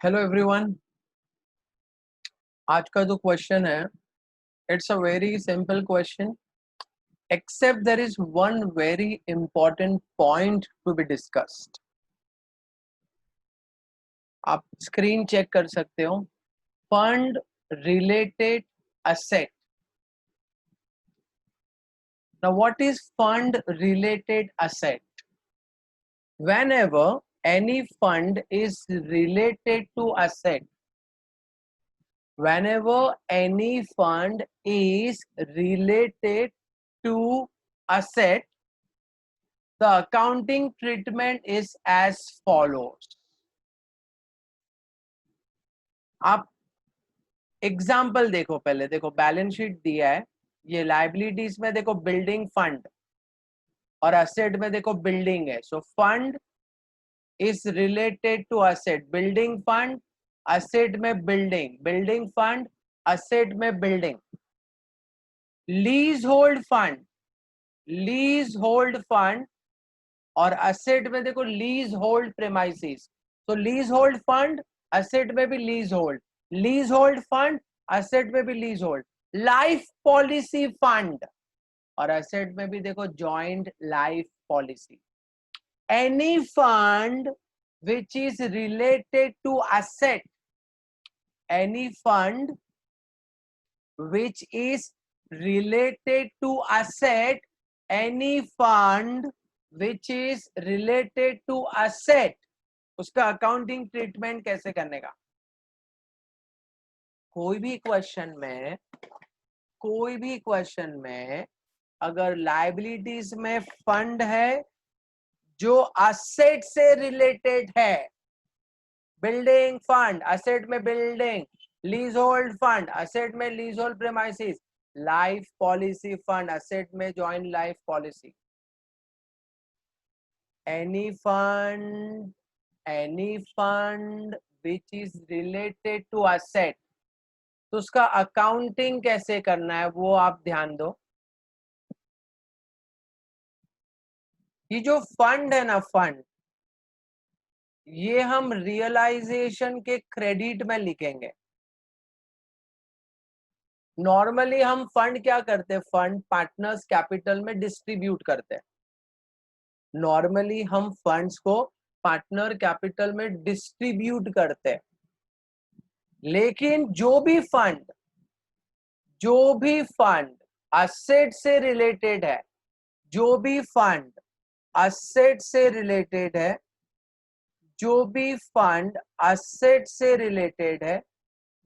Hello everyone. आज का जो क्वेश्चन है, it's a very simple question, except there is one very important point to be discussed. आप screen check कर सकते हो। Fund related asset. Now what is fund related asset? whenever any fund is related to asset, whenever any fund is related to asset, the accounting treatment is as follows. आप example देखो, पहले देखो balance sheet दिया है, ये liabilities में देखो building fund और असेट में देखो बिल्डिंग है। So fund is related to asset, building fund asset में बिल्डिंग, बिल्डिंग फंड असेट में building. Lease hold fund, lease hold fund और असेट में देखो लीज होल्ड प्रेमाइसिस। तो लीज होल्ड फंड असेट में भी leasehold, lease hold fund asset में भी leasehold. Life policy fund और असेट में भी देखो joint life policy. Any fund which is related to asset, any fund which is related to asset, any fund which is related to asset, उसका accounting treatment कैसे करने का? कोई भी क्वेश्चन में अगर लाइबिलिटीज में फंड है जो असेट से रिलेटेड है, बिल्डिंग फंड असेट में building, lease hold fund asset में lease hold premises, life policy fund asset में joint life policy. Any fund which is related to asset, तो उसका अकाउंटिंग कैसे करना है वो आप ध्यान दो। ये जो फंड है ना, फंड ये हम रियलाइजेशन के क्रेडिट में लिखेंगे। नॉर्मली हम फंड क्या करते हैं, फंड पार्टनर्स कैपिटल में डिस्ट्रीब्यूट करते हैं। नॉर्मली हम फंड्स को पार्टनर कैपिटल में डिस्ट्रीब्यूट करते हैं, लेकिन जो भी फंड असेट से रिलेटेड है, जो भी फंड असेट से रिलेटेड है, जो भी फंड असेट से रिलेटेड है,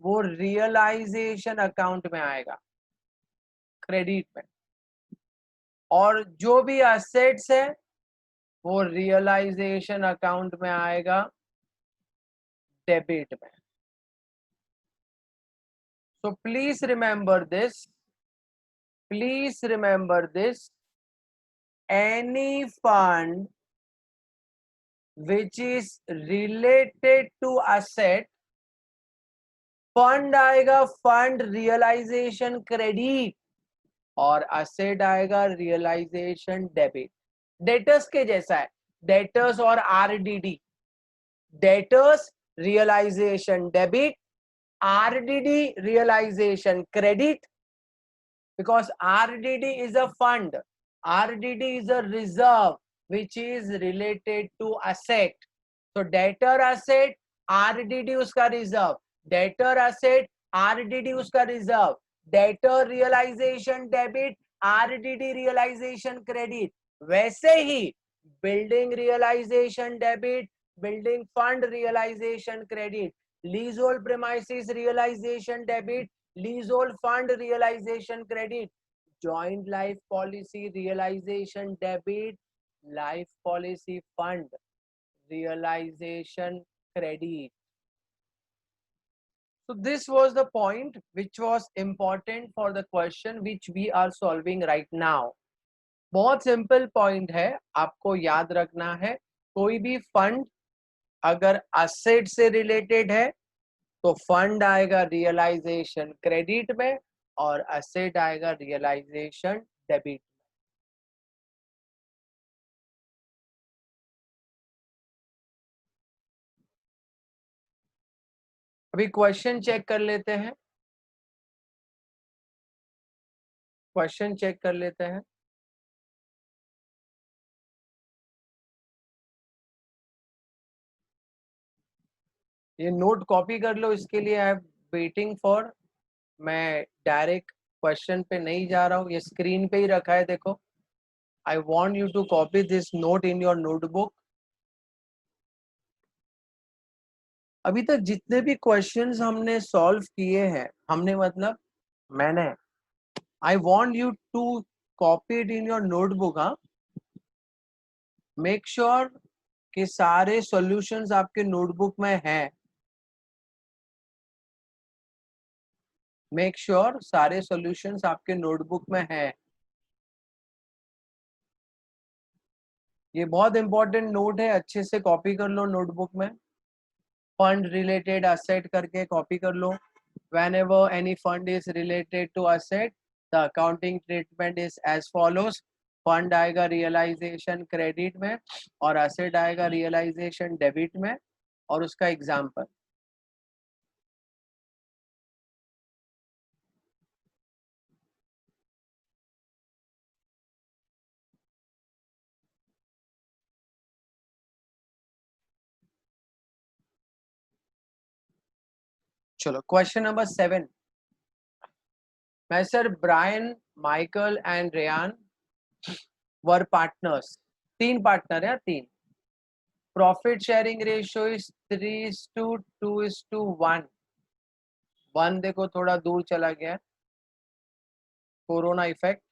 वो रियलाइजेशन अकाउंट में आएगा, क्रेडिट में। और जो भी असेट्स है वो रियलाइजेशन अकाउंट में आएगा, डेबिट में। So please remember this. Please remember this. Any fund which is related to asset, fund आएगा फंड रियलाइजेशन क्रेडिट और असेट आएगा रियलाइजेशन डेबिट। डेटर्स के जैसा है, डेटर्स और RDD. Debtors realisation debit, RDD realisation credit, because RDD is a fund, RDD is a reserve which is related to asset. So debtor asset, RDD उसका reserve, debtor asset, RDD उसका reserve, debtor realization debit, RDD realization credit। वैसे ही building realization debit, building fund realisation credit, leasehold premises realization debit, leasehold fund realisation credit, joint life policy realization debit, life policy fund realization credit. So this was the point which was important for the question which we are solving right now. बहुत simple point है, आपको याद रखना है। कोई भी fund अगर asset से रिलेटेड है तो फंड आएगा रियलाइजेशन क्रेडिट में और असेट आएगा रियलाइजेशन डेबिट। अभी क्वेश्चन चेक कर लेते हैं, क्वेश्चन चेक कर लेते हैं। ये नोट कॉपी कर लो, इसके लिए आई एम वेटिंग फॉर, मैं डायरेक्ट क्वेश्चन पे नहीं जा रहा हूँ, ये स्क्रीन पे ही रखा है देखो। I want you to copy this note in your notebook. अभी तक जितने भी क्वेश्चंस हमने सॉल्व किए हैं, हमने मतलब मैंने, I want you to copy it in your notebook. हाँ, मेक श्योर कि सारे सॉल्यूशंस आपके नोटबुक में हैं। मेक श्योर सारे सॉल्यूशंस आपके नोटबुक में हैं। ये बहुत इंपॉर्टेंट नोट है, अच्छे से कॉपी कर लो नोटबुक में। फंड रिलेटेड असेट करके कॉपी कर लो। whenever any fund is related to asset, the accounting treatment is as follows। Fund आएगा रियलाइजेशन क्रेडिट में और असेट आएगा रियलाइजेशन डेबिट में, और उसका एग्जाम्पल। चलो क्वेश्चन नंबर 7। मैं sir Brian, Michael and Ryan were partners. 3 partner है, 3। Profit sharing ratio is 3:2:1। 1 देखो थोड़ा दूर चला गया, कोरोना इफेक्ट।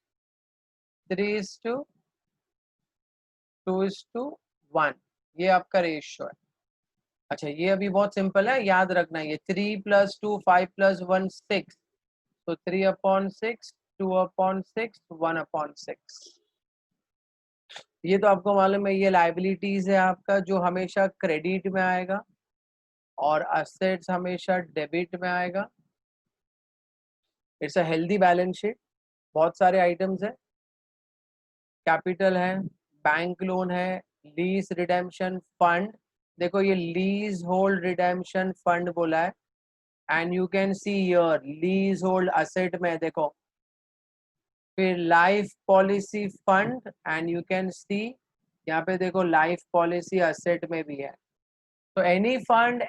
3:2:1 ये आपका रेशियो है। अच्छा, ये अभी बहुत सिंपल है, याद रखना। ये 3 + 2 5 + 1 6, तो 3/6, 2/6, 1/6। ये तो आपको मालूम है, ये लाइबिलिटीज है आपका, जो हमेशा क्रेडिट में आएगा, और असेट्स हमेशा डेबिट में आएगा। It's a healthy balance sheet. बहुत सारे आइटम्स है, कैपिटल है, बैंक लोन है, लीज रिडेम्पशन फंड। देखो ये लीज होल्ड रिडेम्पशन फंड बोला है, and you can see here lease hold asset में देखो। फिर life policy fund, and you can see यहाँ पे देखो लाइफ पॉलिसी असेट में भी है। तो any fund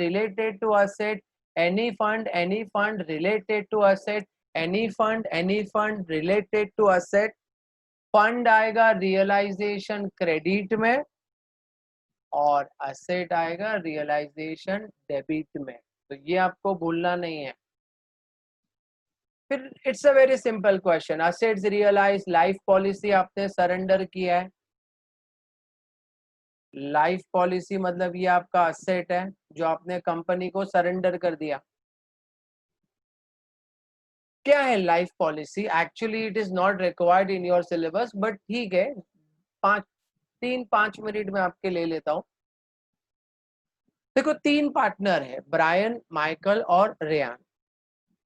related to asset, any fund related to asset, any fund related to asset. Fund आएगा रियलाइजेशन क्रेडिट में, और असेट आएगा रियलाइजेशन डेबिट में। तो ये आपको भूलना नहीं है। फिर it's a very simple question. Assets realise, life policy आपने सरेंडर किया है। लाइफ पॉलिसी मतलब ये आपका असेट है जो आपने कंपनी को सरेंडर कर दिया। क्या है life policy? Actually it is not required in your syllabus, but ठीक है, 3-5 मिनट में आपके ले लेता हूं। देखो 3 पार्टनर है, ब्रायन, माइकल और रेयान।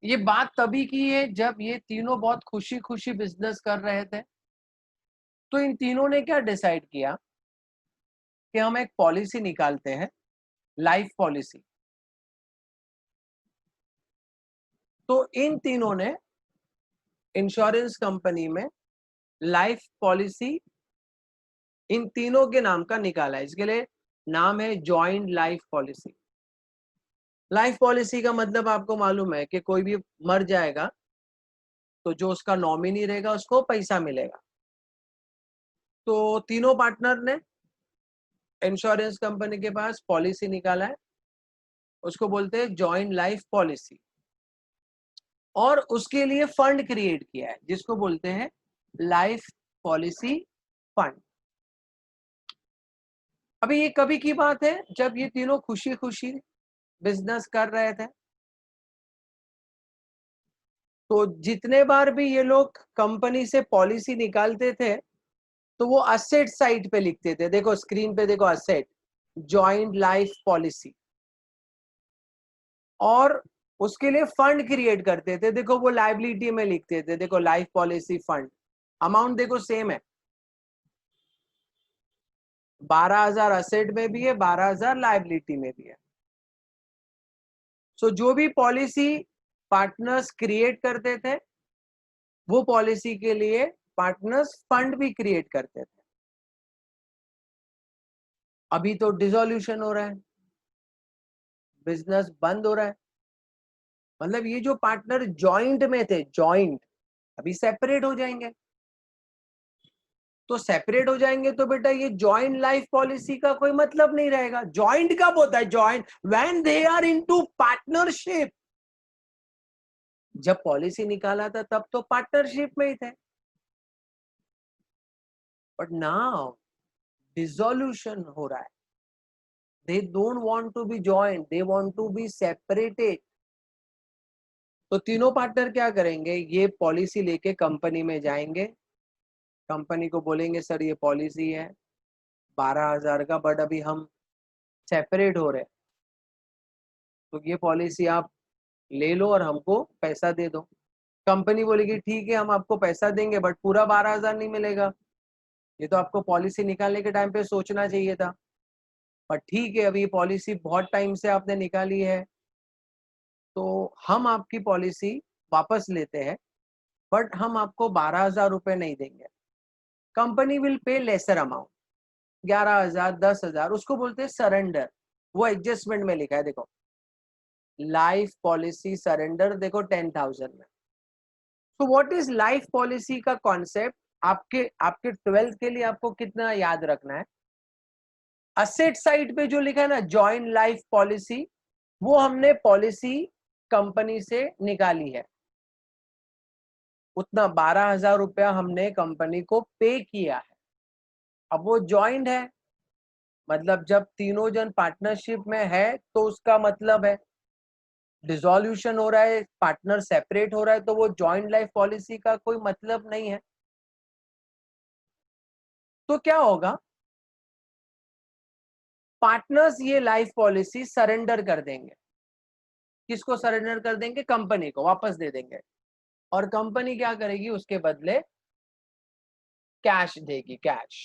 ये बात तभी की है जब ये तीनों बहुत खुशी खुशी बिजनेस कर रहे थे। तो इन तीनों ने क्या डिसाइड किया कि हम एक पॉलिसी निकालते हैं, लाइफ पॉलिसी। तो इन तीनों ने इंश्योरेंस कंपनी में लाइफ पॉलिसी इन तीनों के नाम का निकाला है। इसके लिए नाम है joint life policy. Life policy का मतलब आपको मालूम है कि कोई भी मर जाएगा तो जो उसका नॉमिनी रहेगा उसको पैसा मिलेगा। तो तीनों पार्टनर ने इंश्योरेंस कंपनी के पास पॉलिसी निकाला है, उसको बोलते हैं जॉइंट लाइफ पॉलिसी। और उसके लिए फंड क्रिएट किया है जिसको बोलते हैं लाइफ पॉलिसी फंड। अभी ये कभी की बात है जब ये तीनों खुशी खुशी बिजनेस कर रहे थे। तो जितने बार भी ये लोग कंपनी से पॉलिसी निकालते थे तो वो असेट साइड पे लिखते थे। देखो स्क्रीन पे देखो, असेट, जॉइंट लाइफ पॉलिसी। और उसके लिए फंड क्रिएट करते थे, देखो वो लाइबिलिटी में लिखते थे, देखो लाइफ पॉलिसी फंड। अमाउंट देखो सेम है, 12,000 असेट में भी है, 12,000 लाइबिलिटी में भी है। सो जो भी पॉलिसी पार्टनर्स क्रिएट करते थे वो पॉलिसी के लिए पार्टनर्स फंड भी क्रिएट करते थे। अभी तो डिसोल्यूशन हो रहा है, बिजनेस बंद हो रहा है, मतलब ये जो पार्टनर जॉइंट में थे, जॉइंट अभी सेपरेट हो जाएंगे। तो सेपरेट हो जाएंगे तो बेटा ये जॉइंट लाइफ पॉलिसी का कोई मतलब नहीं रहेगा। जॉइंट कब होता है? Joint when they are into partnership. जब पॉलिसी निकाला था तब तो पार्टनरशिप में ही थे, बट नाउ डिसोल्यूशन हो रहा है। They don't want to be joint, they want to be separated. तो तीनों पार्टनर क्या करेंगे? ये पॉलिसी लेके कंपनी में जाएंगे, कंपनी को बोलेंगे सर ये पॉलिसी है 12,000 का, बट अभी हम सेपरेट हो रहे हैं, तो ये पॉलिसी आप ले लो और हमको पैसा दे दो। कंपनी बोलेगी ठीक है हम आपको पैसा देंगे, बट पूरा 12,000 नहीं मिलेगा, ये तो आपको पॉलिसी निकालने के टाइम पे सोचना चाहिए था। पर ठीक है अभी पॉलिसी बहुत टाइम से आपने निकाली है, तो हम आपकी पॉलिसी वापस लेते हैं, बट हम आपको 12,000 रुपए नहीं देंगे। Company will pay lesser amount, 11,000, 10,000, उसको बोलते हैं सरेंडर। वो एडजस्टमेंट में लिखा है, देखो लाइफ पॉलिसी सरेंडर, देखो 10,000 में। तो व्हाट इज लाइफ पॉलिसी का कॉन्सेप्ट? आपके आपके 12th के लिए आपको कितना याद रखना है? असेट साइड पे जो लिखा है ना जॉइंट लाइफ पॉलिसी, वो हमने पॉलिसी कंपनी से निकाली है, उतना 12,000 रुपया हमने कंपनी को पे किया है। अब वो जॉइंट है, मतलब जब तीनों जन पार्टनरशिप में है तो उसका मतलब है डिसोल्यूशन हो रहा है, पार्टनर सेपरेट हो रहा है, तो वो जॉइंट लाइफ पॉलिसी का कोई मतलब नहीं है। तो क्या होगा? पार्टनर्स ये लाइफ पॉलिसी सरेंडर कर देंगे। किसको सरेंडर कर देंगे? कंपनी को वापस दे देंगे। और कंपनी क्या करेगी? उसके बदले कैश देगी, कैश।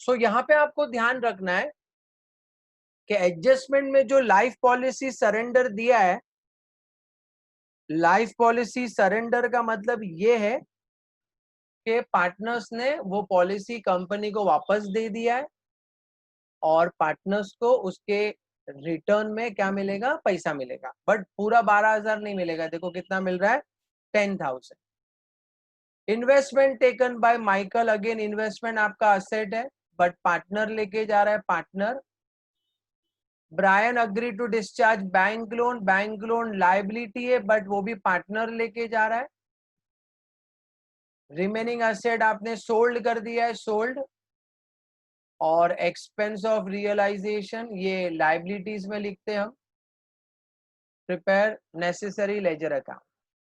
सो यहां पे आपको ध्यान रखना है कि एडजस्टमेंट में जो लाइफ पॉलिसी सरेंडर दिया है, लाइफ पॉलिसी सरेंडर का मतलब ये है कि पार्टनर्स ने वो पॉलिसी कंपनी को वापस दे दिया है और पार्टनर्स को उसके रिटर्न में क्या मिलेगा? पैसा मिलेगा, बट पूरा 12,000 नहीं मिलेगा। देखो कितना मिल रहा है? 10,000। Investment taken by Michael, again investment आपका असेट है, बट पार्टनर लेके जा रहा है, partner. Brian agree to discharge bank loan, bank loan liability है, बट वो भी पार्टनर लेके जा रहा है। रिमेनिंग असेट आपने सोल्ड कर दिया है, सोल्ड। और एक्सपेंस ऑफ रियलाइजेशन ये लाइबिलिटीज में लिखते हैं हम। Prepare necessary ledger account.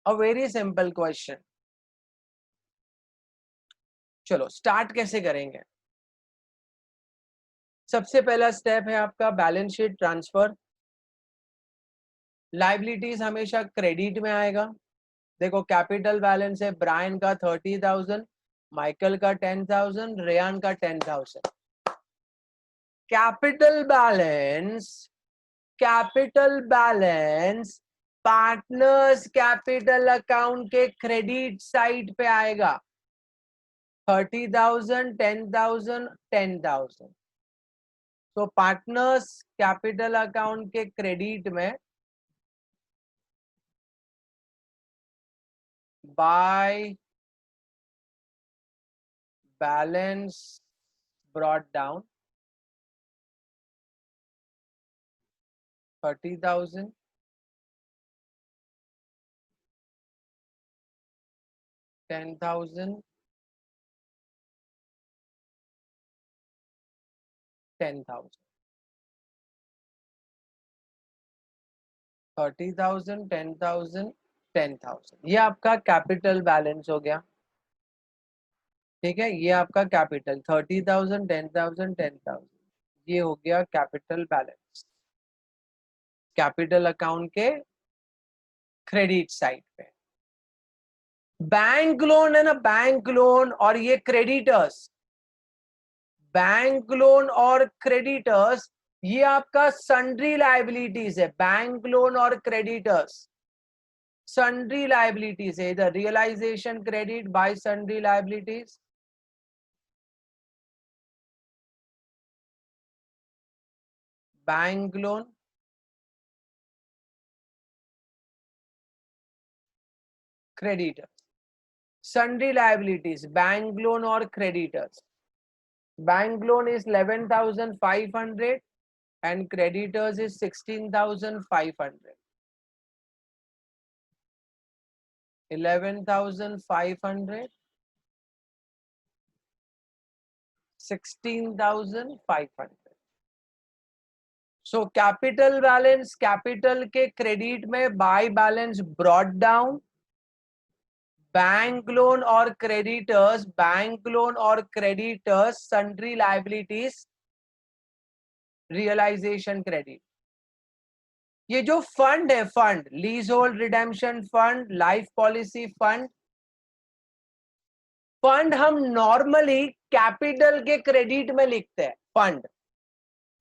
अ वेरी सिंपल क्वेश्चन। चलो स्टार्ट कैसे करेंगे? सबसे पहला स्टेप है आपका बैलेंस शीट ट्रांसफर। लाइबिलिटीज हमेशा क्रेडिट में आएगा। देखो कैपिटल बैलेंस है ब्रायन का 30,000, माइकल का 10,000, रेयान का 10,000। Capital balance, capital balance partners capital account के क्रेडिट साइड पे आएगा। 30,000, 10,000, 10,000। तो पार्टनर्स कैपिटल अकाउंट के क्रेडिट में बाय बैलेंस ब्रॉट डाउन 30,000, 10,000, 10,000, 30,000, 10,000, 10,000। ये आपका कैपिटल बैलेंस हो गया। ठीक है, ये आपका कैपिटल 30,000, 10,000, 10,000, ये हो गया कैपिटल बैलेंस कैपिटल अकाउंट के क्रेडिट साइड पे। बैंक लोन है ना, बैंक लोन और ये क्रेडिटर्स, बैंक लोन और क्रेडिटर्स ये आपका सन्ड्री लाइबिलिटीज है, बैंक लोन और क्रेडिटर्स, सन्ड्री लाइबिलिटीज है इधर, realization credit by sundry liabilities, bank loan, creditors, sundry liabilities, bank loan और creditors. Bank loan is 11,500 and creditors is 16,500. 11,500, 16,500. So capital balance, capital के credit में by balance brought down, bank loan और creditors, bank loan और creditors, sundry liabilities, realisation credit. ये जो fund है, fund lease hold redemption fund, life policy fund, fund हम normally capital के credit में लिखते हैं. Fund,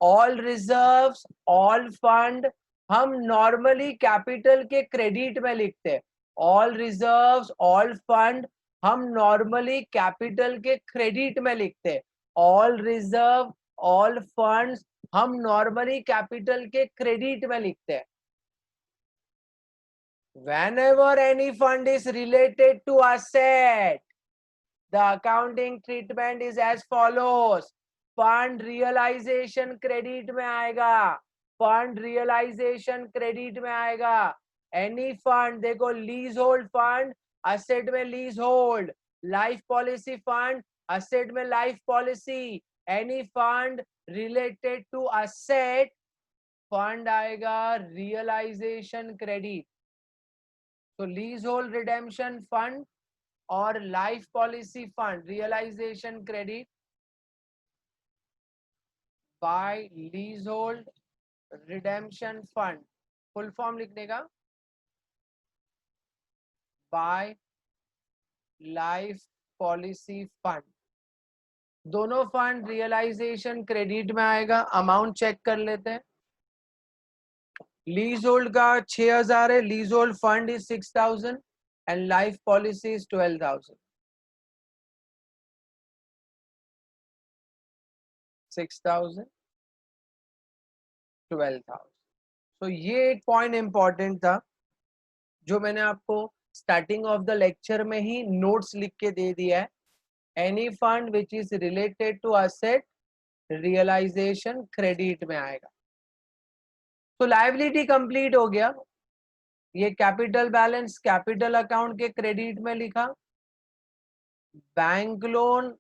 all reserves, all fund हम नॉर्मली कैपिटल के क्रेडिट में लिखते हैं. ऑल रिजर्व्स, ऑल फंड हम नॉर्मली कैपिटल के क्रेडिट में लिखते हैं. ऑल रिजर्व, ऑल फंड्स हम नॉर्मली कैपिटल के क्रेडिट में लिखते हैं. Whenever any fund is related to asset, the accounting treatment is as follows. Fund realisation credit में आएगा, फंड रियलाइजेशन क्रेडिट में आएगा. एनी फंड, देखो लीज होल्ड फंड असेट में lease hold, life policy fund asset में life policy, any fund related to asset fund आएगा realisation credit. तो lease hold redemption fund और life policy fund realisation credit by lease hold redemption fund, full form लिखने का by life policy fund. दोनों fund realisation credit में आएगा. Amount check कर लेते हैं. लीज होल्ड का 6,000 है, lease hold fund is 6,000 and life policy is 12,000. 6,000, 12,000. तो ये एक पॉइंट इंपॉर्टेंट था जो मैंने आपको स्टार्टिंग ऑफ द लेक्चर में ही नोट्स लिख के दे दिया है. Any fund which is related to asset realization credit में आएगा. तो लायबिलिटी कंप्लीट हो गया. ये कैपिटल बैलेंस कैपिटल अकाउंट के क्रेडिट में लिखा, बैंक लोन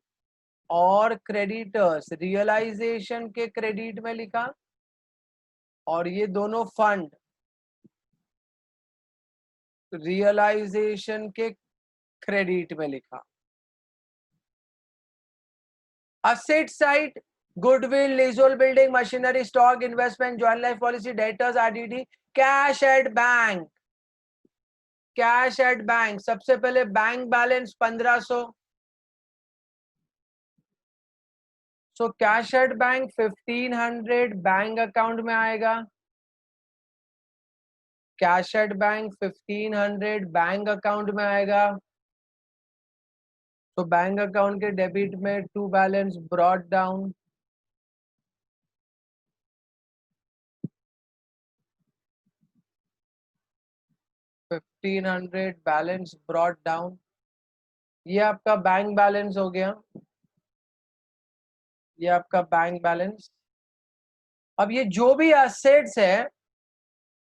और क्रेडिटर्स रियलाइजेशन के क्रेडिट में लिखा, और ये दोनों फंड रियलाइजेशन के क्रेडिट में लिखा. Asset side goodwill, leasehold building, machinery, stock, investment, joint life policy, debtors, RDD, cash at bank. Cash at bank सबसे पहले bank balance 1500. So cash at bank 1500 bank account में आएगा. Cash at bank 1500 bank account में आएगा. तो bank account के debit में to balance brought down. $1,500 balance brought down. ये आपका बैंक बैलेंस हो गया. ये आपका बैंक बैलेंस. अब ये जो भी असेट्स है,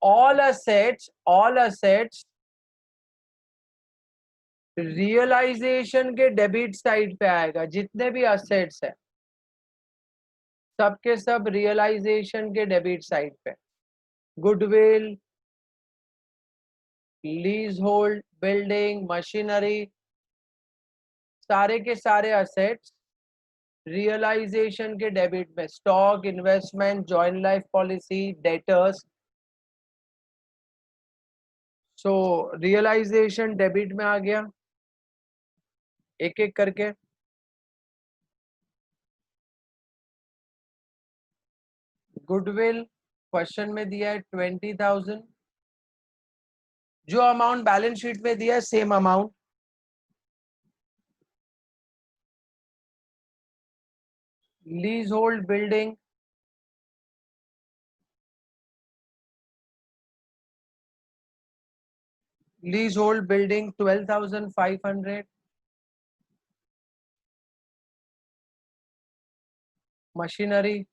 ऑल असेट्स रियलाइजेशन के डेबिट साइड पे आएगा. जितने भी असेट्स है सबके सब रियलाइजेशन के डेबिट साइड पे. Goodwill, leasehold building, machinery, सारे के सारे असेट्स रियलाइजेशन के डेबिट में. Stock, investment, joint life policy, debtors. So realisation debit में आ गया. एक एक करके गुडविल क्वेश्चन में दिया है 20,000, जो अमाउंट बैलेंस शीट में दिया है same amount. Lease hold building leasehold building 12,500, machinery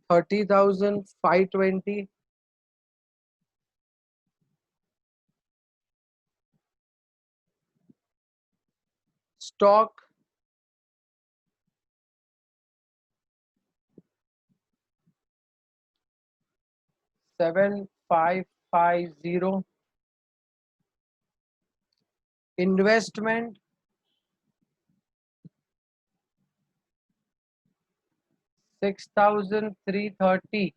30,520, stock 7,550, investment 6,330,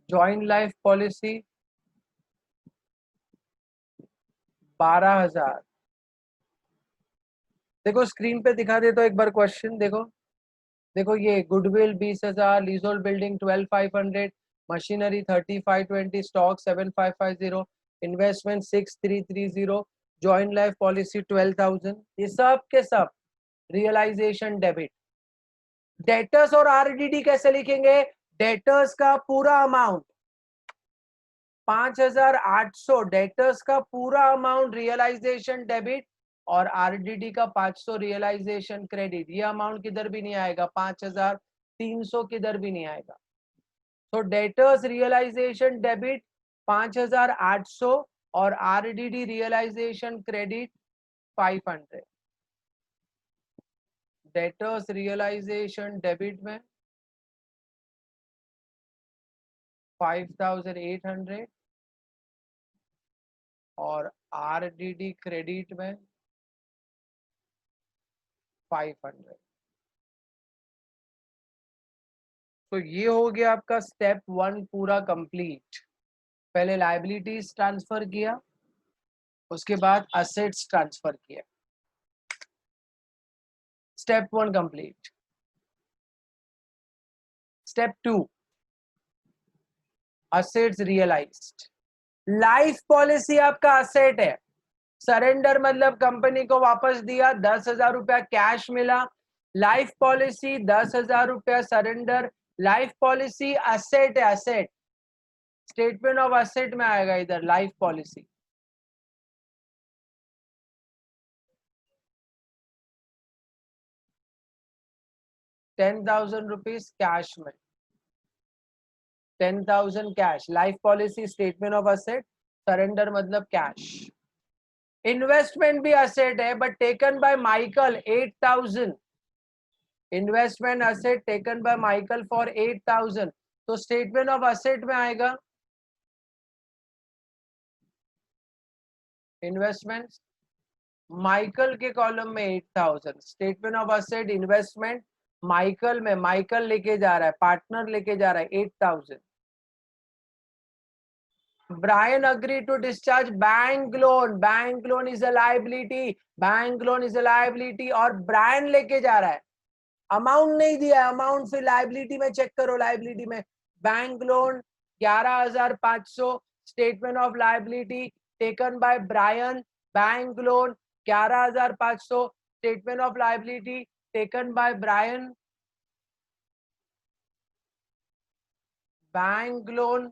joint life policy 12,000। देखो स्क्रीन पे दिखा दे तो एक बार क्वेश्चन देखो। देखो ये goodwill 20,000, leasehold building 12,500, machinery 30,520, stock 7,550, investment 6,330, joint life policy 12,000। ये सब के सब रियलाइजेशन डेबिट। डेटर्स और आरडीडी कैसे लिखेंगे? डेटर्स का पूरा अमाउंट 5,800, डेटर्स का पूरा अमाउंट रियलाइजेशन डेबिट, और आरडीडी का 500 रियलाइजेशन क्रेडिट। ये अमाउंट किधर भी नहीं आएगा, 5,300 किधर भी नहीं आएगा। तो डेटर्स रियलाइजेशन डेबिट 5,800 और RDD realisation credit 500। Debtors realisation debit में 5,800 और आरडीडी क्रेडिट में 500। तो ये हो गया आपका स्टेप 1 पूरा कंप्लीट। पहले लायबिलिटीज ट्रांसफर किया, उसके बाद असेट्स ट्रांसफर किया। Step 1 complete. Step 2 assets realized. Life policy आपका असेट है। सरेंडर मतलब कंपनी को वापस दिया, 10,000 रुपया कैश मिला। लाइफ पॉलिसी 10,000 रुपया सरेंडर। लाइफ पॉलिसी असेट है, असेट। स्टेटमेंट ऑफ असेट में आएगा इधर लाइफ पॉलिसी। ₹10,000 कैश में, 10,000 cash. Life policy statement of asset, surrender मतलब कैश। इन्वेस्टमेंट भी असेट है but taken by Michael 8,000। Investment asset taken by Michael for 8,000, तो statement of asset में आएगा इन्वेस्टमेंट। माइकल के कॉलम में 8,000, statement of asset investment Michael में, Michael लेके जा रहा है, पार्टनर लेके जा रहा है 8,000। Brian agreed to discharge bank loan. Bank loan is a liability. Bank loan is a liability और Brian लेके जा रहा है। अमाउंट नहीं दिया है, अमाउंट फिर लाइबिलिटी में चेक करो। लाइबिलिटी में bank loan 11,500, statement of liability taken by Brian. Bank loan 11,500, statement of liability taken by Brian. Bank loan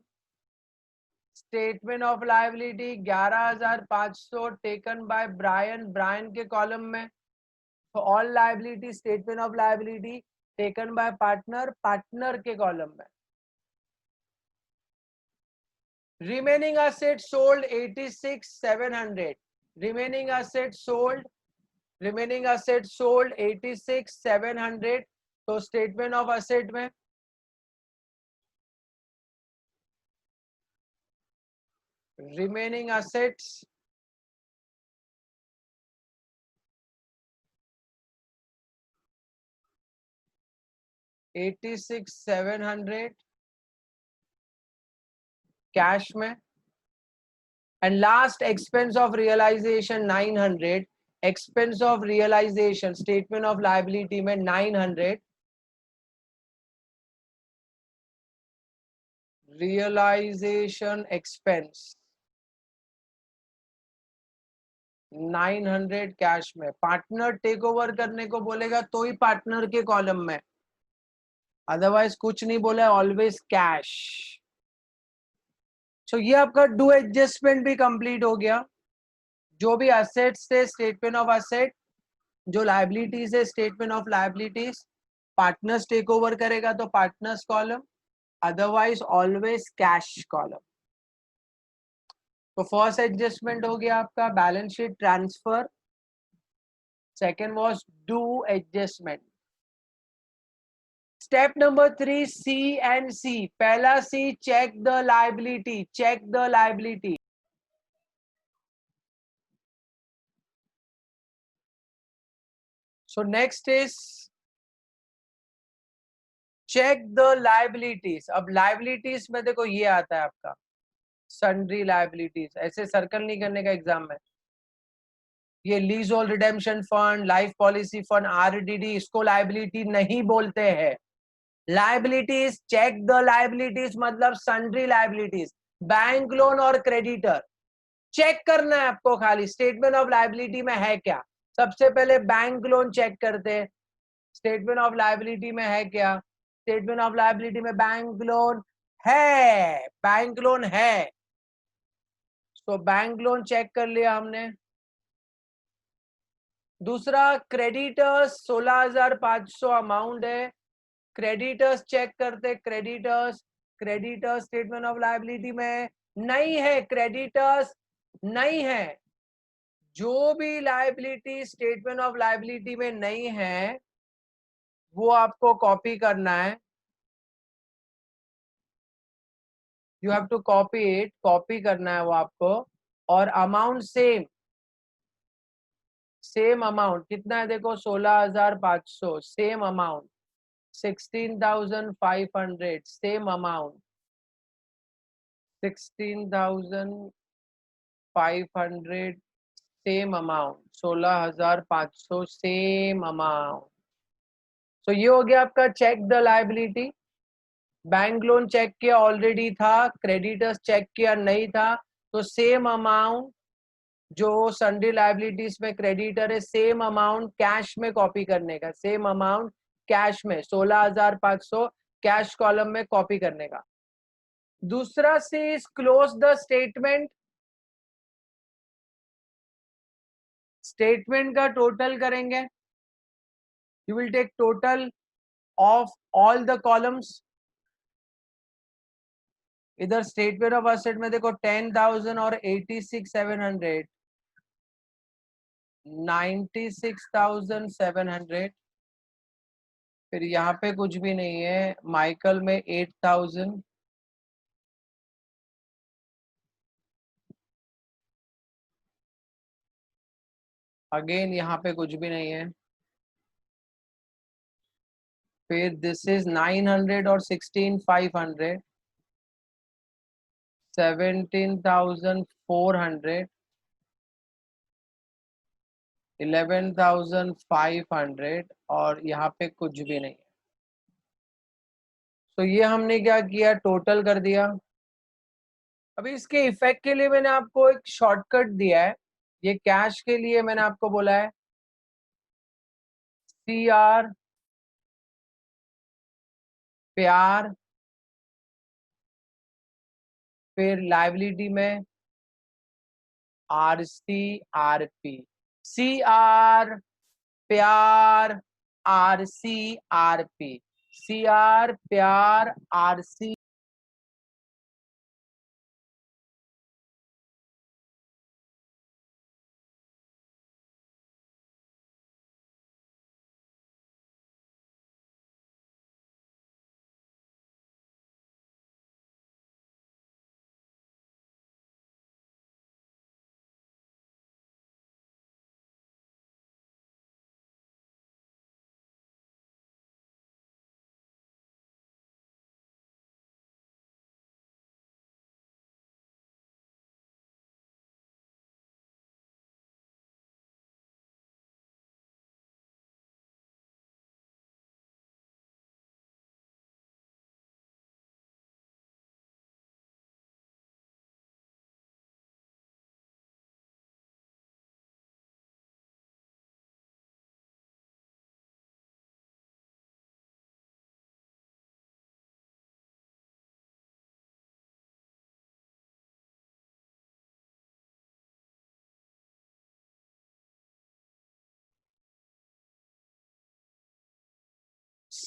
statement of liability 11,500 taken by Brian, Brian के कॉलम में। तो all liability statement of liability taken by partner, partner के column में। Remaining asset sold 86,700। Remaining asset sold, remaining asset sold 86,700, तो statement of asset में remaining assets 86,700 cash में, and last expense of realization 900, expense of realization statement of liability में 900, realization expense 900 cash में। Partner take over करने को बोलेगा तो ही पार्टनर के कॉलम में, अदरवाइज कुछ नहीं बोला है, ऑलवेज कैश। सो ये आपका डू एडजस्टमेंट भी कंप्लीट हो गया। जो भी असेट्स थे स्टेटमेंट ऑफ असेट, जो लायबिलिटीज है statement of liabilities, partners take over करेगा तो partners column, otherwise always cash column. तो फर्स्ट एडजस्टमेंट हो गया आपका balance sheet transfer, second was do adjustment. Step number 3 C and C. पहला C check the liability, check the liability. So next is check the liabilities. अब liabilities में देखो ये आता है आपका सन्ड्री लायबिलिटीज, ऐसे सर्कल नहीं करने का एग्जाम में। ये lease hold redemption fund, life policy fund, RDD, इसको लायबिलिटी नहीं बोलते हैं। लायबिलिटीज, चेक द लायबिलिटीज मतलब सन्ड्री लायबिलिटीज, बैंक लोन और क्रेडिटर चेक करना है आपको। खाली स्टेटमेंट ऑफ लायबिलिटी में है क्या, सबसे पहले बैंक लोन चेक करते हैं। स्टेटमेंट ऑफ लायबिलिटी में है क्या, स्टेटमेंट ऑफ लायबिलिटी में बैंक लोन है, बैंक लोन है, तो बैंक लोन चेक कर लिया हमने। दूसरा क्रेडिटर्स 16,500 अमाउंट है, क्रेडिटर्स चेक करते, creditors, creditors statement of liability में नहीं है, क्रेडिटर्स नहीं है। जो भी लायबिलिटी स्टेटमेंट ऑफ लायबिलिटी में नहीं है वो आपको कॉपी करना है। You have to copy it, copy करना है वो आपको। और अमाउंट सेम, सेम अमाउंट कितना है देखो 16,500, same amount 16,500, same amount 16,500, same amount 16,500, same amount. तो ये हो गया आपका check the liability. Bank loan check किया ऑलरेडी था, क्रेडिटर्स चेक किया नहीं था, तो सेम अमाउंट जो सन्ड्री लायबिलिटीज में क्रेडिटर है सेम अमाउंट कैश में कॉपी करने का, सेम अमाउंट कैश में 16,500 कैश कॉलम में कॉपी करने का। दूसरा से क्लोज द स्टेटमेंट, स्टेटमेंट का टोटल करेंगे। You will take total of all the columns. इधर स्टेटमेंट ऑफ असेट में देखो 10,000 और 86,700, 96,700। फिर यहाँ पे कुछ भी नहीं है, माइकल में 8,000, अगेन यहाँ पे कुछ भी नहीं है। फिर दिस इज 900 और 16,500, 17,400, 11,500 और यहाँ पे कुछ भी नहीं है। तो ये हमने क्या किया, टोटल कर दिया। अभी इसके इफेक्ट के लिए मैंने आपको एक शॉर्टकट दिया है। ये कैश के लिए मैंने आपको बोला है CR प्यार, फिर लायबिलिटी में RCRP, CR प्यार RCRP, CR प्यार RC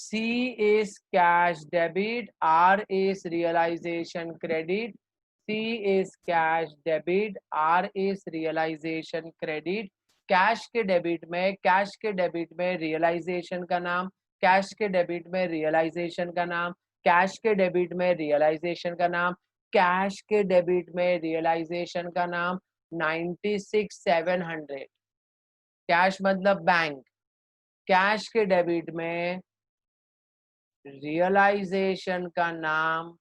C is cash debit, R is realization credit. C is cash debit, R is realization credit. Cash के डेबिट में, कैश के डेबिट में रियलाइजेशन का नाम, कैश के डेबिट में रियलाइजेशन का नाम, कैश के डेबिट में रियलाइजेशन का नाम, कैश के डेबिट में रियलाइजेशन का नाम 96,700। कैश मतलब बैंक, कैश के डेबिट में रियलाइजेशन का नाम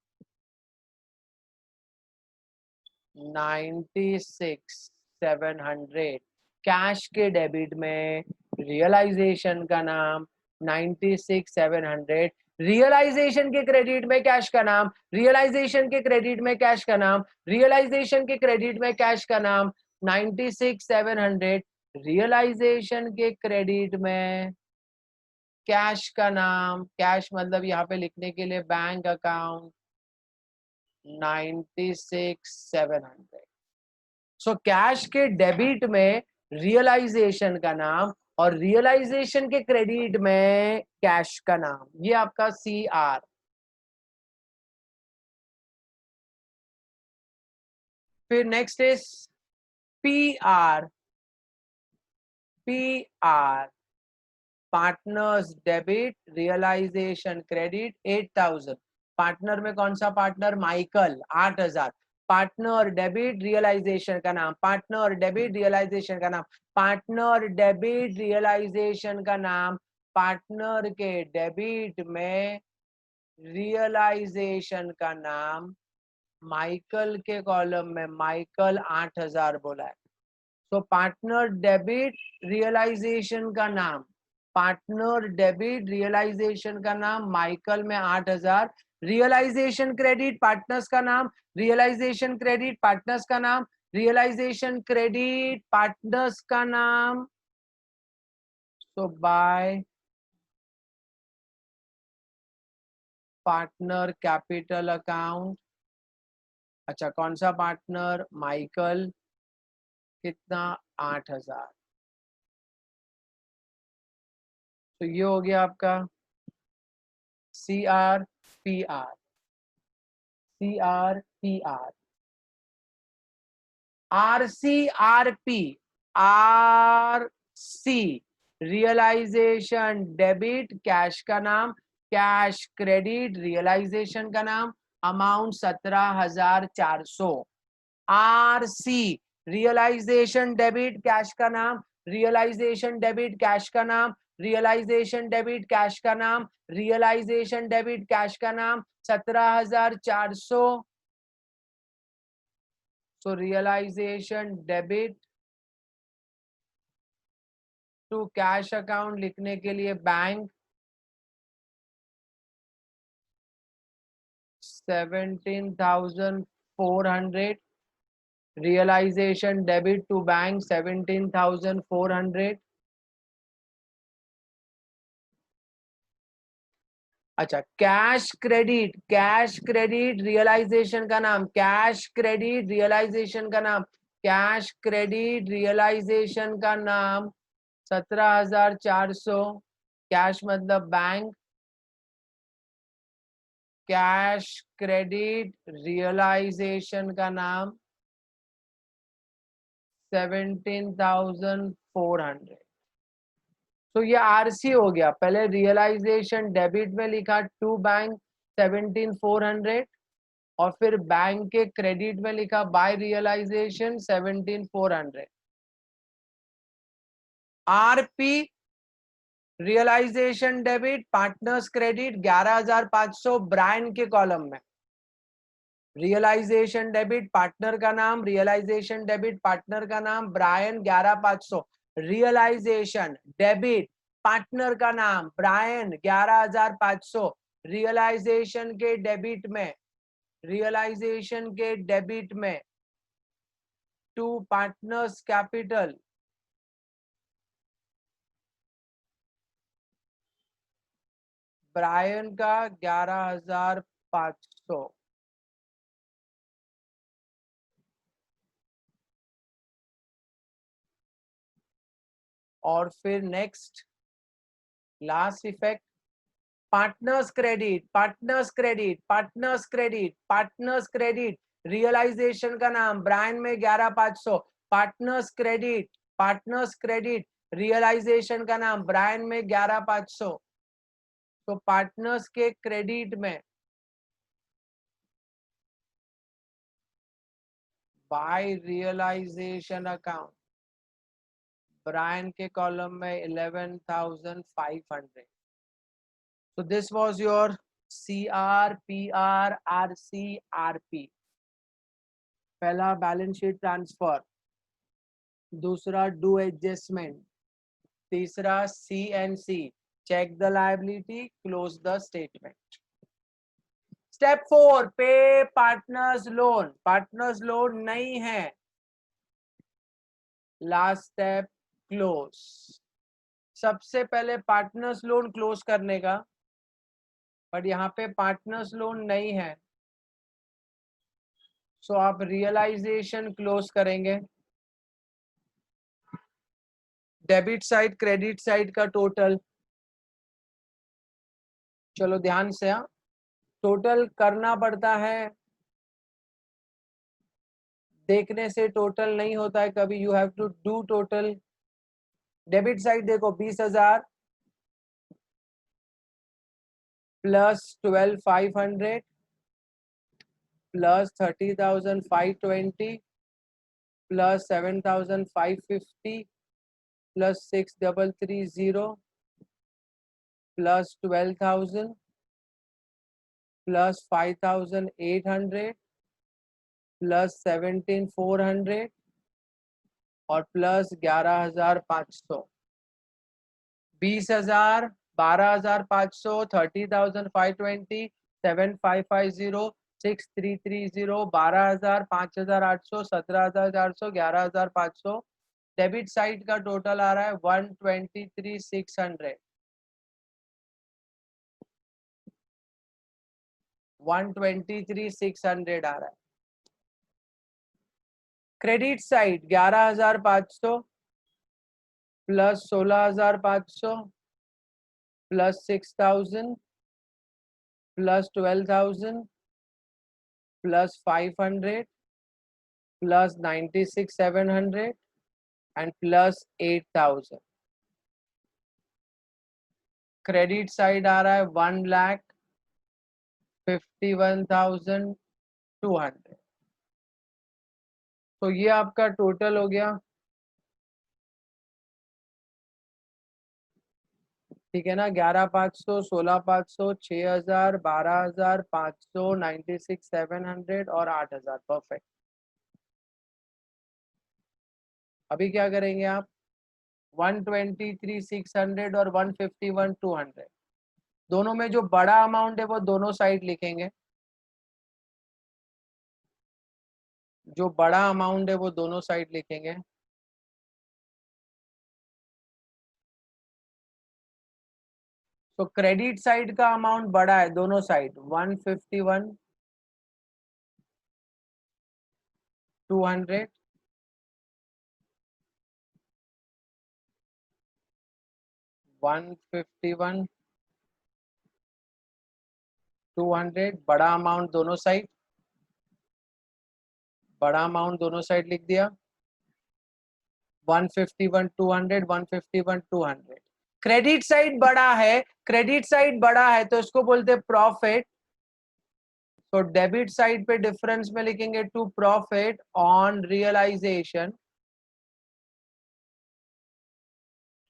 96,700। कैश के डेबिट में रियलाइजेशन का नाम 96,700। रियलाइजेशन के क्रेडिट में कैश का नाम, रियलाइजेशन के क्रेडिट में कैश का नाम, रियलाइजेशन के क्रेडिट में कैश का नाम 96,700। रियलाइजेशन के क्रेडिट में कैश का नाम, कैश मतलब यहाँ पे लिखने के लिए बैंक अकाउंट 96,700। सो कैश के डेबिट में रियलाइजेशन का नाम और रियलाइजेशन के क्रेडिट में कैश का नाम, ये आपका CR। फिर next is PR। PR partners debit realization credit 8,000। Partner में कौन सा partner? Michael 8,000। Partner debit realization का नाम, पार्टनर डेबिट रियलाइजेशन का नाम, पार्टनर डेबिट रियलाइजेशन का नाम, पार्टनर के डेबिट में रियलाइजेशन का नाम, माइकल के कॉलम में माइकल 8,000 बोला है। तो पार्टनर डेबिट रियलाइजेशन का नाम, पार्टनर डेबिट रियलाइजेशन का नाम माइकल में 8,000। रियलाइजेशन क्रेडिट पार्टनर्स का नाम, रियलाइजेशन क्रेडिट पार्टनर्स का नाम, रियलाइजेशन क्रेडिट पार्टनर्स का नाम। तो बाय पार्टनर कैपिटल अकाउंट। अच्छा कौन सा पार्टनर? माइकल, कितना? 8,000। तो ये हो गया आपका CR PR। CR PR। RCRP, RC realization debit cash का नाम, कैश क्रेडिट रियलाइजेशन का नाम, amount 17,400। RC realization debit cash का नाम, रियलाइजेशन डेबिट कैश का नाम, रियलाइजेशन डेबिट कैश का नाम, रियलाइजेशन डेबिट कैश का नाम 17,400। So realization debit to cash account लिखने के लिए bank 17,400। Realization debit to bank 17,400। अच्छा cash credit, cash credit realization का नाम, कैश क्रेडिट रियलाइजेशन का नाम, कैश क्रेडिट रियलाइजेशन का नाम 17,400। कैश मतलब बैंक, कैश क्रेडिट रियलाइजेशन का नाम 17,400। तो ये RC हो गया। पहले रियलाइजेशन डेबिट में लिखा टू बैंक 17,400 और फिर बैंक के क्रेडिट में लिखा by realization 17,400। RP realization debit partners credit 11,500 Brian के कॉलम में। रियलाइजेशन डेबिट पार्टनर का नाम, रियलाइजेशन डेबिट पार्टनर का नाम ब्रायन 11,500। रियलाइजेशन डेबिट पार्टनर का नाम ब्रायन 11,500। रियलाइजेशन के डेबिट में, रियलाइजेशन के डेबिट में टू पार्टनर्स कैपिटल ब्रायन का 11,500। और फिर next last effect partners credit, partners credit, partners credit, partners credit, realization का नाम ब्रायन में 11,500, partners credit, partners credit, realization का नाम ब्रायन में 11,500। तो पार्टनर्स के क्रेडिट में बाय रियलाइजेशन अकाउंट ब्रायन के कॉलम में 11,500। So this was your CR, PR, RC, RP। पहला बैलेंस शीट ट्रांसफर, दूसरा डू एडजस्टमेंट, तीसरा CNC check the liability, close the statement. Step 4 pay partners loan, partners loan नहीं है। Last step close. सबसे पहले partners loan close करने का, but यहाँ पे पार्टनर्स लोन नहीं है, सो आप रियलाइजेशन क्लोज करेंगे। डेबिट साइड क्रेडिट साइड का टोटल, चलो ध्यान से, टोटल करना पड़ता है, देखने से टोटल नहीं होता है कभी, you have to do total. Debit side देखो 20,000 plus 12,500 plus 30,520 plus 7,550 plus 6,330 plus 12,000 plus 5,800 plus 17,400 और प्लस 11,500। 20,000, 12,500, 30,520, 7,550, 6,330, 12,000, 5,800, 17,400, 11,500। डेबिट साइड का टोटल आ रहा है 123,600, 123,600 आ रहा है। Credit side 11,500 plus 16,500 plus 6,000 plus 12,000 plus 500 plus 96,700 and plus 8,000। Credit side आ रहा है 1,51,200। तो ये आपका टोटल हो गया, ठीक है ना। 11,500, 16,500, 6,000, 12,500, 96,700 और 8,000। परफेक्ट। अभी क्या करेंगे आप, 123,600 और 151,200 दोनों में जो बड़ा अमाउंट है वो दोनों साइड लिखेंगे, जो बड़ा अमाउंट है वो दोनों साइड लिखेंगे। तो क्रेडिट साइड का अमाउंट बड़ा है दोनों साइड, 151,200 151,200 बड़ा अमाउंट दोनों साइड, बड़ा अमाउंट दोनों साइड लिख दिया। 151,200, 151,200। क्रेडिट साइड बड़ा है, क्रेडिट साइड बड़ा है तो इसको बोलते हैं प्रॉफिट। तो डेबिट साइड पे डिफरेंस में लिखेंगे to profit on realization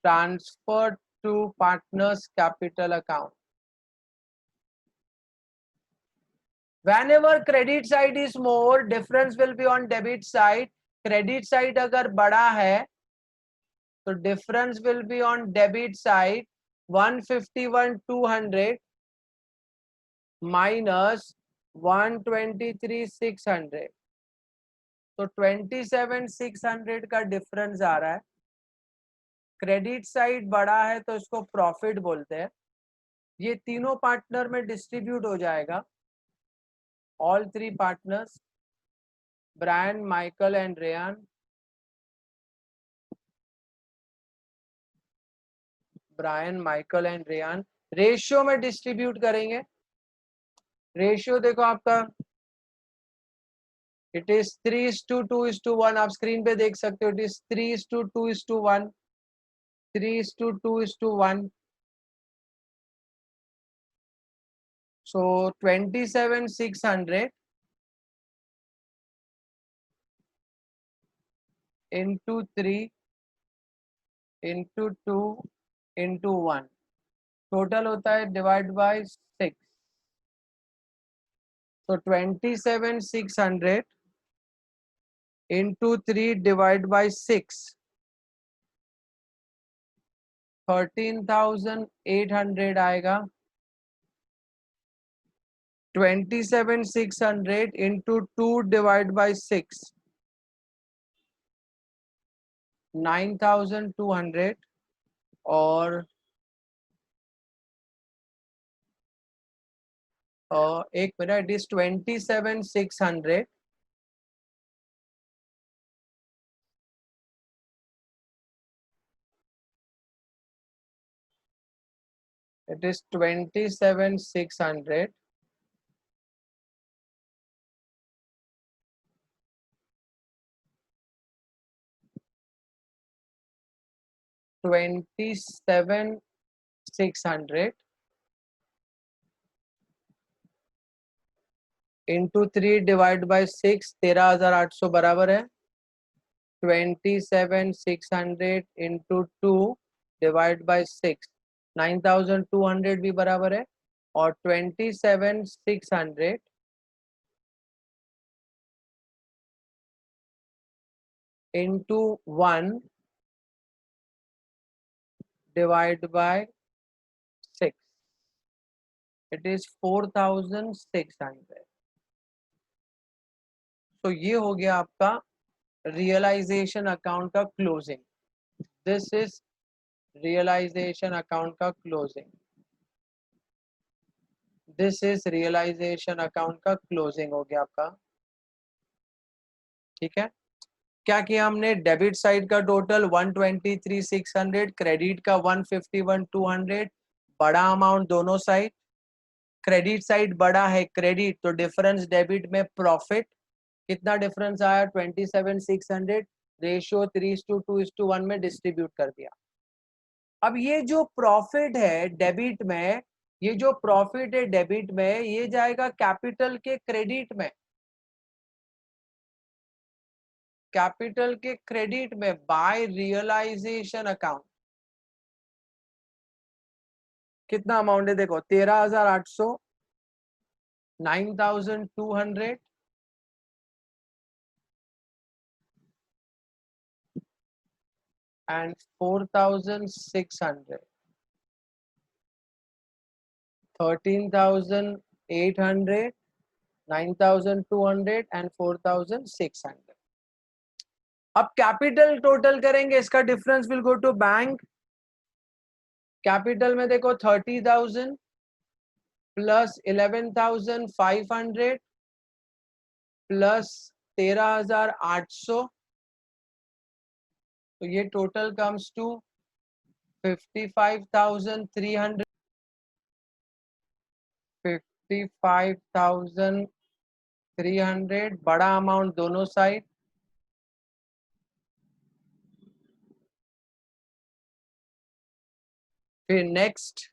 transfer to partners capital account. Whenever credit side is more, difference will be on debit side. Credit side अगर बड़ा है तो difference will be on debit side, 151,200 minus 123,600, तो 27,600 का difference आ रहा है। क्रेडिट साइड बड़ा है तो इसको प्रॉफिट बोलते हैं। ये तीनों पार्टनर में डिस्ट्रीब्यूट हो जाएगा, all three partners, Brian, Michael and Ryan, Brian, Michael and Ryan. Ratio में डिस्ट्रीब्यूट करेंगे। रेशियो देखो आपका इट इज 3:2:1। आप स्क्रीन पे देख सकते हो, it is 3:2:1, 3:2:1। So 27,600 into 3 into 2 into 1 total होता है डिवाइड बाय 6। तो 27,600 into 3 डिवाइड बाय 6 13,800 आएगा। 27,600 into 2 डिवाइड बाय 6 9,200 और एक minute, is 27,600 it is 27,600 27,600 into 3 divide by 6 13,800 बराबर है 27,600 इंटू 2 डिवाइड बाय 6 9,200 भी बराबर है और 27,600 into 1 divide by 6 it is 4,600। तो ये हो गया आपका रियलाइजेशन अकाउंट का closing. This is realisation account का closing. This is realisation account का क्लोजिंग हो गया आपका। ठीक है, क्या किया हमने? डेबिट साइड का टोटल 123,600, क्रेडिट का 151,200, बड़ा अमाउंट दोनों साइड। क्रेडिट साइड बड़ा है क्रेडिट, तो डिफरेंस डेबिट में प्रॉफिट कितना डिफरेंस आया? 27,600। रेशियो 3:2:1 में डिस्ट्रीब्यूट कर दिया। अब ये जो प्रॉफिट है डेबिट में, ये जो प्रॉफिट है डेबिट में, ये जाएगा कैपिटल के क्रेडिट में। कैपिटल के क्रेडिट में बाय रियलाइजेशन अकाउंट। कितना अमाउंट है देखो, 13,800, 9,200 and 4,600, 13,800, 9,200 and 4,600। अब कैपिटल टोटल करेंगे, इसका difference will go to bank. Capital में देखो 30,000 प्लस 11,500 प्लस 13,800, तो ये टोटल कम्स टू 55,300। 55,300 बड़ा अमाउंट दोनों साइड। फिर नेक्स्ट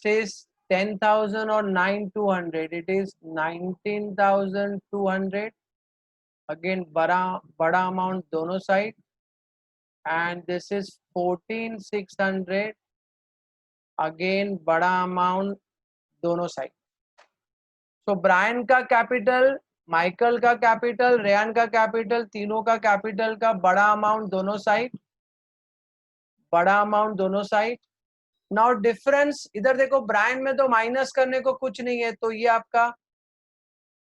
इज 10,000 और 9,200, इट इज 19,200। अगेन बड़ा अमाउंट दोनों side and this is 14,600, again बड़ा अमाउंट दोनों साइड। तो ब्रायन का कैपिटल, माइकल का कैपिटल, रेयान का कैपिटल, तीनों का कैपिटल का बड़ा अमाउंट दोनों साइड, बड़ा अमाउंट दोनों साइड। नाउ डिफरेंस इधर देखो, ब्रायन में तो माइनस करने को कुछ नहीं है, तो ये आपका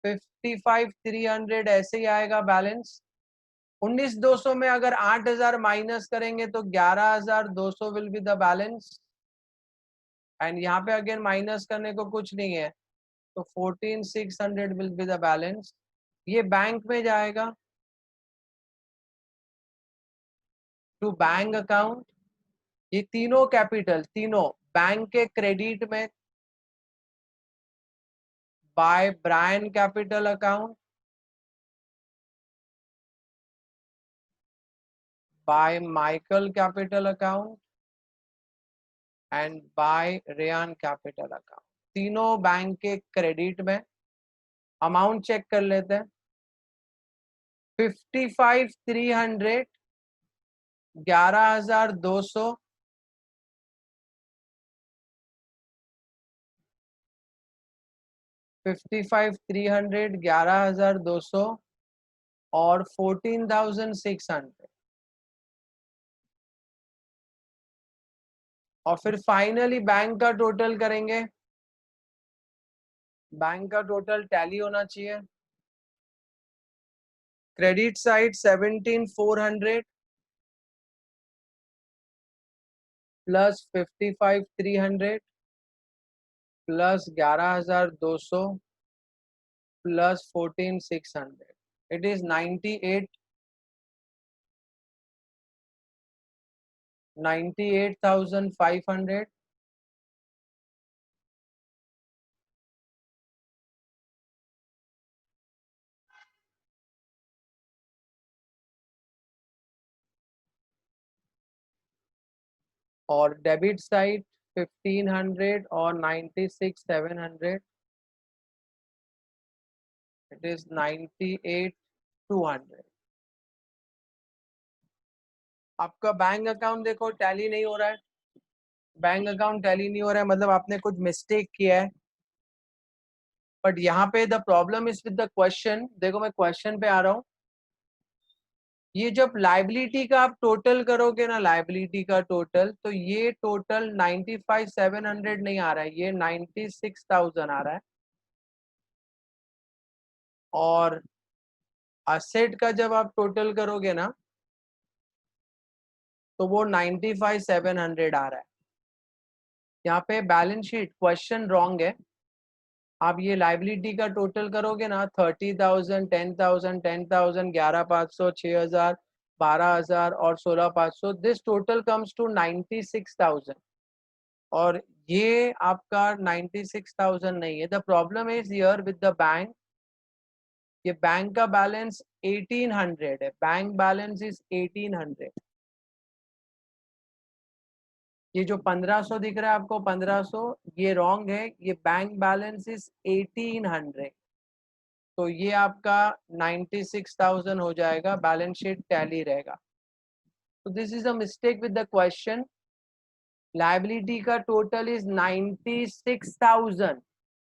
55,300 ऐसे ही आएगा बैलेंस। 19,200 में अगर 8,000 माइनस करेंगे तो 11,200 will be the balance. And यहाँ पे अगेन माइनस करने को कुछ नहीं है, तो 14,600 विल बी द बैलेंस। ये बैंक में जाएगा टू बैंक अकाउंट ये तीनों कैपिटल, तीनों बैंक के क्रेडिट में by Brian capital account, by Michael capital account and by Ryan capital account. तीनों बैंक के क्रेडिट में। अमाउंट चेक कर लेते हैं। 55,300, 11,200, 55,300, 11,200 और 14,600। और फिर फाइनली बैंक का टोटल करेंगे। बैंक का टोटल टैली होना चाहिए। Credit side 17,400 plus 55,300 plus 11,200 plus 14,600, it is 98,500। और डेबिट साइड 1,500 और 96,700, इट इज 98,200। आपका बैंक अकाउंट देखो टैली नहीं हो रहा है। बैंक अकाउंट टैली नहीं हो रहा है मतलब आपने कुछ मिस्टेक किया है। बट यहाँ पे the problem is with the question. देखो मैं क्वेश्चन पे आ रहा हूँ। ये जब लाइबिलिटी का आप टोटल करोगे ना, लाइबिलिटी का टोटल, तो ये टोटल 95,700 नहीं आ रहा है, ये 96,000 आ रहा है। और असेट का जब आप टोटल करोगे ना तो वो 95,700 आ रहा है। यहाँ पे बैलेंस शीट क्वेश्चन रॉन्ग है। आप ये लाइबिलिटी का टोटल करोगे ना 30,000, 10,000, 10,000, 11,500, 6,000, 12,000 और 16,500, दिस टोटल कम्स टू 96,000। और ये आपका 96,000 नहीं है। The problem is here with the bank. ये बैंक का बैलेंस 1,800 है। Bank balance is 1,800। ये जो 1,500 दिख रहा है आपको, 1,500, ये रॉन्ग है। ये बैंक बैलेंस इज 1,800। तो ये आपका 96,000 हो जाएगा। बैलेंस शीट टैली रहेगा। तो this is a mistake with the question. Liability का टोटल इज 96,000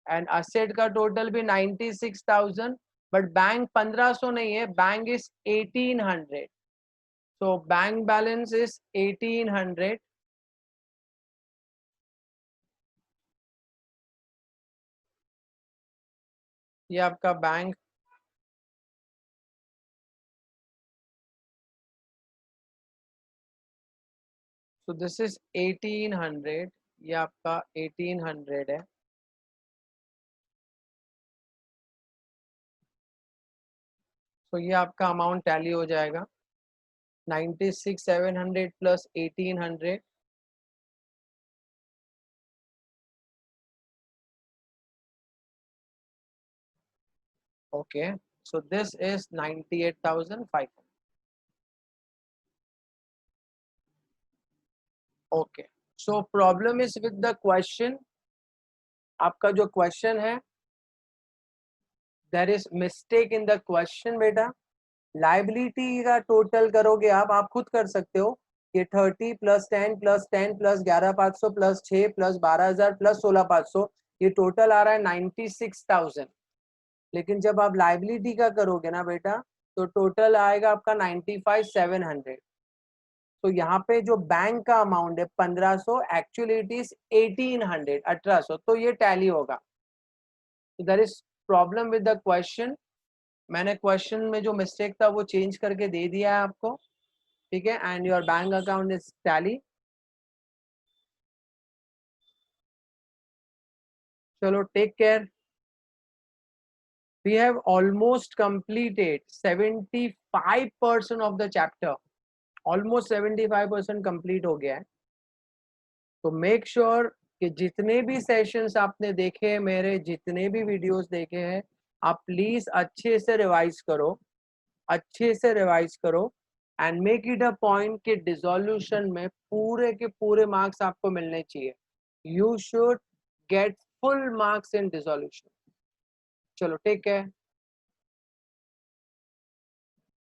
एंड असेट का टोटल भी 96,000, बट बैंक 1,500 नहीं है, bank is 1,800। So bank balance is 1,800। ये आपका बैंक, so this is 1,800। ये आपका 1,800 है। तो ये आपका अमाउंट टैली हो जाएगा 96,700 plus 1,800। Okay, so this is 98,500। Okay, so problem is with the question। आपका जो क्वेश्चन है, there is mistake in the question बेटा। लाइबिलिटी का टोटल करोगे आप खुद कर सकते हो। ये 30 plus 10 plus 10 plus 11,500 plus 6 plus 12,000 plus 16,500, ये टोटल आ रहा है 96,000। लेकिन जब आप लाइबिलिटी का करोगे ना बेटा तो टोटल आएगा आपका 95,700। तो यहाँ पे जो बैंक का अमाउंट है 1,500, एक्चुअली इट इज 1,800, 1,800, तो ये टैली होगा। तो there is problem with the question. मैंने क्वेश्चन में जो मिस्टेक था वो चेंज करके दे दिया है आपको, ठीक है। And your bank account is tally. चलो take care. We have almost completed 75% of the chapter. Almost 75% complete हो गया है। तो मेक श्योर कि जितने भी सेशंस आपने देखे हैं, मेरे जितने भी वीडियोस देखे हैं, आप प्लीज अच्छे से रिवाइज करो, अच्छे से रिवाइज करो and make it a point कि डिसोल्यूशन में पूरे के पूरे मार्क्स आपको मिलने चाहिए. You should get full marks in dissolution. चलो टेक केयर.